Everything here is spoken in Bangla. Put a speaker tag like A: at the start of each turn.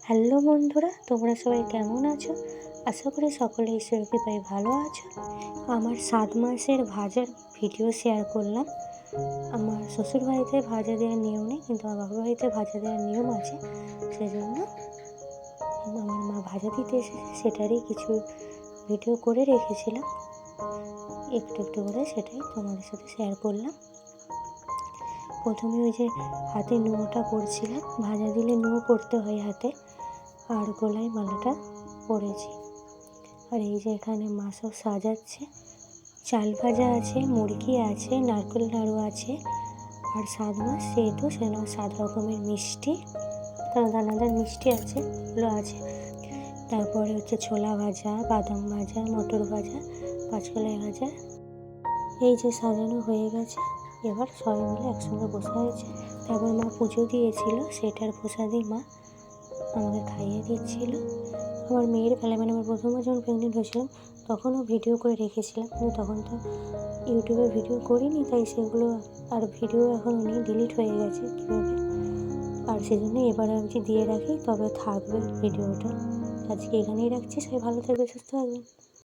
A: হ্যালো বন্ধুরা, তোমরা সবাই কেমন আছো? আশা করি সকলে ঈশ্বরের কৃপায় ভালো আছো। আমার 7 মাসের ভাজার ভিডিও শেয়ার করলাম। আমার শ্বশুর বাড়িতে ভাজা দেওয়ার নিয়ম নেই, কিন্তু আমার বাবার বাড়িতে ভাজা দেওয়ার নিয়ম আছে। সেজন্য আমার মা ভাজা দিতে এসেছে, সেটারই কিছু ভিডিও করে রেখেছিলাম। একটু একটু করে সেটাই তোমাদের সাথে শেয়ার করলাম। প্রথমে ওই যে হাতে নুয়োটা পরছিলাম, ভাজা দিলে নুয়ো পরতে হয় হাতে, আর গলায় মালাটা পরেছি। আর এই যে এখানে মা সব সাজাচ্ছে, চাল ভাজা আছে, মুরগি আছে, নারকেল নাড়ু আছে, আর 7 মাস সেহেতু সেজন্য 7 রকমের মিষ্টি, দানাদার মিষ্টি আছে, এগুলো আছে। তারপরে হচ্ছে ছোলা ভাজা, বাদাম ভাজা, মটর ভাজা, কাঁচকলাই ভাজা। এই যে সাজানো হয়ে গেছে, এবার সবাই মিলে একসঙ্গে বসা হয়েছে। তারপর মা পুজো দিয়েছিল, সেটার প্রসাদই মা আমাদের খাইয়ে দিচ্ছিল। আমার মেয়ের বেলায়, মানে আমার প্রথমবার যখন প্রেগনেন্ট হয়েছিলাম তখনও ভিডিও করে রেখেছিলাম, কিন্তু তখন তো ইউটিউবে ভিডিও করিনি, তাই সেগুলো আর ভিডিও এখন নেই, ডিলিট হয়ে গেছে কীভাবে। আর সেজন্য এবার আমি দিয়ে রাখি, তবে থাকবে ভিডিওটা। আজকে এখানেই রাখছি, সবাই ভালো থাকবে, সুস্থ থাকবেন।